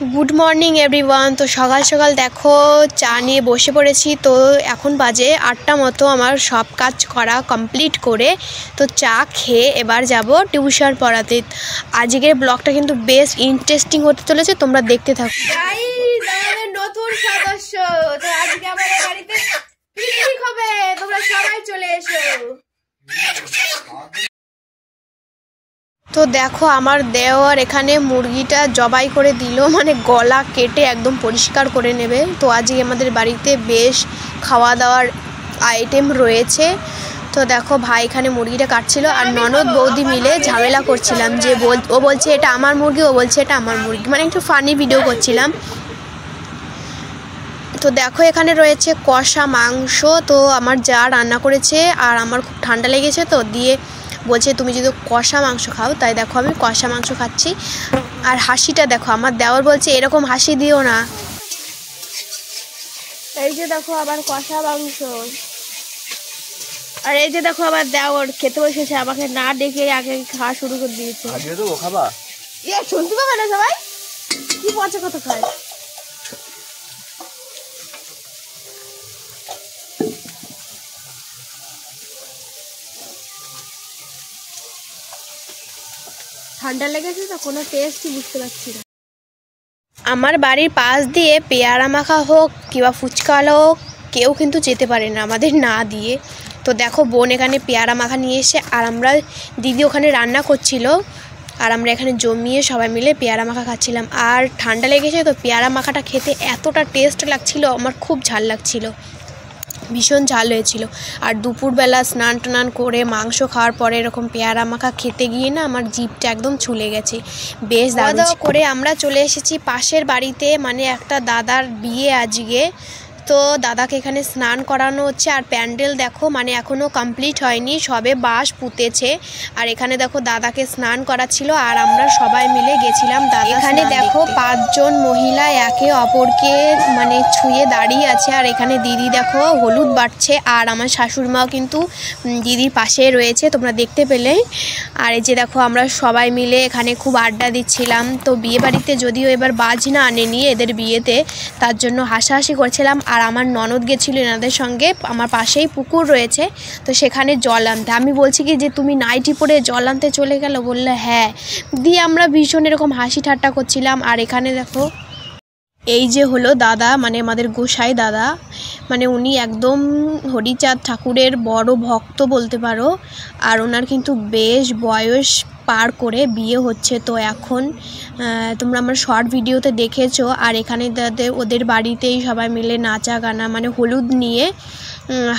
Good morning everyone. तो सकाल सकाल देखो चा निये बसे पड़ेছি। तो এখন বাজে 8টা মতো আমার সব কাজ করা কমপ্লিট করে তো চা খেয়ে এবার যাব টিউশন পড়াতে। আজকের ব্লগটা কিন্তু বেশ ইন্টারেস্টিং হতে চলেছে, তোমরা দেখতে থাকো। গাইস আমাদের নতুন সদস্য, তো আজকে আমাদের বাড়িতে পিকনিক হবে, তোমরা সবাই চলে এসো। তো দেখো আমার দেওয়ার এখানে মুরগিটা জবাই করে দিল, মানে গলা কেটে একদম পরিষ্কার করে নেবে। তো আজকে আমাদের বাড়িতে বেশ খাওয়া দাওয়ার আইটেম রয়েছে। তো দেখো ভাই এখানে মুরগিটা কাটছিল আর ননদ বৌদি মিলে ঝামেলা করছিলাম, যে ও বলছে এটা আমার মুরগি, ও বলছে এটা আমার মুরগি, মানে একটু ফানি ভিডিও করছিলাম। তো দেখো এখানে রয়েছে কষা মাংস, তো আমার যা রান্না করেছে আর আমার খুব ঠান্ডা লেগেছে, তো দিয়ে বলছে তুমি যদি কষা মাংস খাও, তাই দেখো আমি কষা মাংস খাচ্ছি। আর হাসিটা দেখো, আমার দেওর বলছে এরকম হাসি দিও না। এই যে দেখো আবার কষা মাংস, আর এই যে দেখো আবার দেওর খেতে বসেছে, আমাকে না ডেকে আগে খাওয়া শুরু করে দিয়েছে। শুনতে পাবে না সবাই কি পচা কত খায়। ঠান্ডা লেগেছে তো কোনো টেস্টই বুঝতে পারছি না। আমার বাড়ির পাশ দিয়ে পেয়ারা মাখা হোক কিংবা ফুচকা হোক কেউ কিন্তু যেতে পারে না আমাদের না দিয়ে। তো দেখো বোন এখানে পেয়ারা মাখা নিয়ে এসে, আর আমরা দিদি ওখানে রান্না করছিল, আর আমরা এখানে জমিয়ে সবাই মিলে পেয়ারা মাখা খাচ্ছিলাম। আর ঠান্ডা লেগেছে তো পেয়ারা মাখাটা খেতে এতটা টেস্ট লাগছিল, আমার খুব ঝাল লাগছিল, ভীষণ ঝাল হয়েছিল। আর দুপুরবেলা স্নান টান করে মাংস খাওয়ার পরে এরকম পেয়ারা মাখা খেতে গিয়ে না আমার জিভটা একদম ছুলে গেছে, বেশ দারুণ করে। আমরা চলে এসেছি পাশের বাড়িতে, মানে একটা দাদার বিয়ে আজকে। তো দাদাকে এখানে স্নান করানো হচ্ছে, আর প্যান্ডেল দেখো মানে এখনও কমপ্লিট হয়নি, সবে বাঁশ পুঁতেছে। আর এখানে দেখো দাদাকে স্নান করাচ্ছিল আর আমরা সবাই মিলে গেছিলাম। এখানে দেখো 5 জন মহিলা একে অপরকে মানে ছুঁয়ে দাঁড়িয়ে আছে, আর এখানে দিদি দেখো হলুদ বাটছে, আর আমার শাশুড়িমাও কিন্তু দিদির পাশে রয়েছে, তোমরা দেখতে পেলে। আর এই যে দেখো আমরা সবাই মিলে এখানে খুব আড্ডা দিচ্ছিলাম। তো বিয়ে বাড়িতে যদিও এবার বাজনা আনেনি এদের বিয়েতে, তার জন্য হাসাহাসি করছিলাম। আর আমার ননদ গেছিল এনাদের সঙ্গে, আমার পাশেই পুকুর রয়েছে, তো সেখানে জল আনতে। আমি বলছি কি যে তুমি নাইটি পরে জল আনতে চলে গেল, বললে হ্যাঁ। দিয়ে আমরা ভীষণ এরকম হাসি ঠাট্টা করছিলাম। আর এখানে দেখো এই যে হলো দাদা, মানে আমাদের গোসাই দাদা, মানে উনি একদম হরিচাঁদ ঠাকুরের বড় ভক্ত বলতে পারো। আর ওনার কিন্তু বেশ বয়স পার করে বিয়ে হচ্ছে। তো এখন তোমরা আমার শর্ট ভিডিওতে দেখেছো। আর এখানে ওদের বাড়িতেই সবাই মিলে নাচা গানা, মানে হলুদ নিয়ে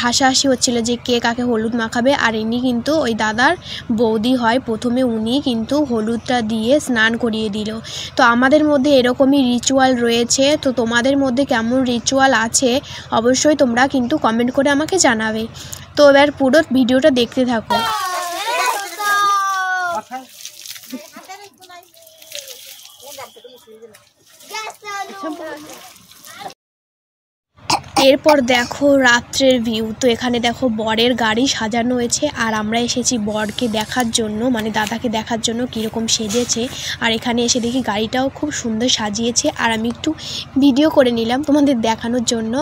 হাসাহাসি হচ্ছিল যে কে কাকে হলুদ মাখাবে। আর ইনি কিন্তু ওই দাদার বৌদি হয়, প্রথমে উনি কিন্তু হলুদটা দিয়ে স্নান করিয়ে দিল। তো আমাদের মধ্যে এরকমই রিচুয়াল রয়েছে, তো তোমাদের মধ্যে কেমন রিচুয়াল আছে অবশ্যই তোমরা কিন্তু কমেন্ট করে আমাকে জানাবে। তো এবার পুরো ভিডিওটা দেখতে থাকো। এরপর দেখো রাত্রের ভিউ। তো এখানে দেখো বরের গাড়ি সাজানো হয়েছে, আর আমরা এসেছি বরকে দেখার জন্য, মানে দাদাকে দেখার জন্য কীরকম সেজেছে। আর এখানে এসে দেখি গাড়িটাও খুব সুন্দর সাজিয়েছে, আর আমি একটু ভিডিও করে নিলাম তোমাদের দেখানোর জন্য।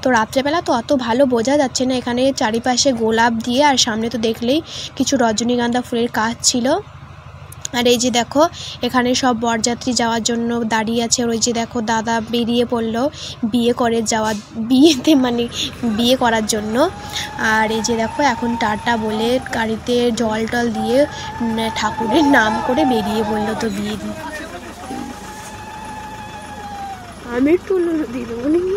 তো রাত্রেবেলা তো অত ভালো বোঝা যাচ্ছে না, এখানে চারিপাশে গোলাপ দিয়ে, আর সামনে তো দেখলেই কিছু রজনীগন্ধা ফুলের কাজ ছিল। আর এই যে দেখো এখানে সব বরযাত্রী যাওয়ার জন্য দাঁড়িয়ে আছে। ওই যে দেখো দাদা বেরিয়ে পড়লো বিয়েতে মানে বিয়ে করার জন্য। আর এই যে দেখো এখন টাটা বলে গাড়িতে জল টল দিয়ে ঠাকুরের নাম করে বেরিয়ে পড়লো তো বিয়ে দিয়ে। আমি তুলো দিয়ে দেবো নাকি?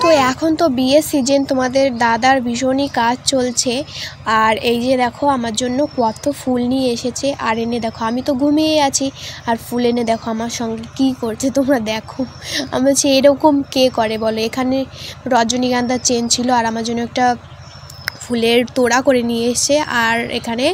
তো এখন তো বিয়ের সিজন, তোমাদের দাদার ভীষণই কাজ চলছে। আর এই যে দেখো আমার জন্য কত ফুল নিয়ে এসেছে, আর এনে দেখো আমি তো ঘুমিয়ে আছি, আর ফুল এনে দেখো আমার সঙ্গে কি করছে তোমরা দেখো। আমি বলছি এরকম কে করে বলো। এখানে রজনীগন্ধার চেন ছিল, আর আমার জন্য একটা ফুলের তোড়া করে নিয়ে এসে, আর এখানে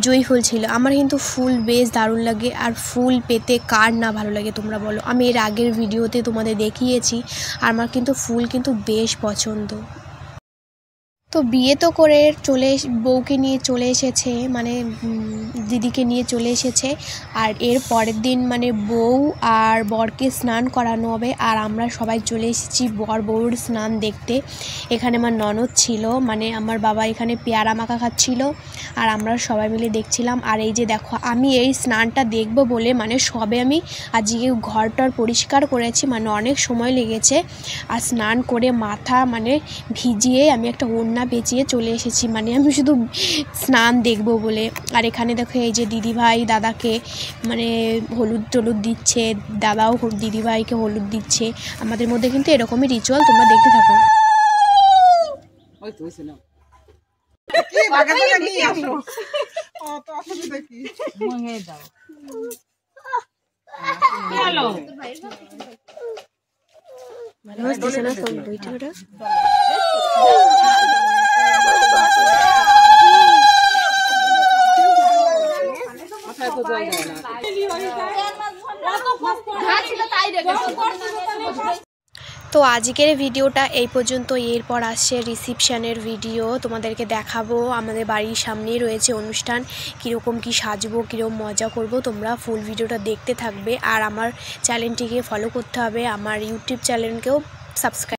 জুঁই ফুল ছিল। আমার কিন্তু ফুল বেশ দারুণ লাগে, আর ফুল পেতে কার না ভালো লাগে তোমরা বলো। আমি এর আগের ভিডিওতে তোমাদের দেখিয়েছি, আর আমার কিন্তু ফুল কিন্তু বেশ পছন্দ। তো বিয়ে তো করে বউকে নিয়ে চলে এসেছে, মানে দিদিকে নিয়ে চলে এসেছে। আর এর পরের দিন মানে বউ আর বরকে স্নান করানো হবে, আর আমরা সবাই চলে এসেছি বর বউর স্নান দেখতে। এখানে আমার ননদ ছিল, মানে আমার বাবা এখানে পেয়ারা মাখা খাচ্ছিল আর আমরা সবাই মিলে দেখছিলাম। আর এই যে দেখো, আমি এই স্নানটা দেখব বলে মানে সবে আমি আজকে ঘরটার পরিষ্কার করেছি, মানে অনেক সময় লেগেছে। আর স্নান করে মাথা মানে ভিজিয়ে আমি একটা ওড়না পেঁচিয়ে চলে এসেছি, মানে আমি শুধু স্নান দেখব বলে। আর এখানে দেখো এই যে দিদিভাই দাদাকে মানে হলুদ টলুদ দিচ্ছে, দাদাও দিদিভাইকে হলুদ দিচ্ছে। আমাদের মধ্যে কিন্তু এরকমই রিচুয়াল, তোমরা দেখতে থাকো। তো আজকের ভিডিওটা এই পর্যন্ত। এরপর আসছে রিসেপশনের ভিডিও, তোমাদেরকে দেখাবো। আমাদের বাড়ির সামনেই রয়েছে অনুষ্ঠান, কীরকম কি সাজবো, কীরকম মজা করব, তোমরা ফুল ভিডিওটা দেখতে থাকবে। আর আমার চ্যানেলটিকে ফলো করতে হবে, আমার ইউটিউব চ্যানেলকেও সাবস্ক্রাইব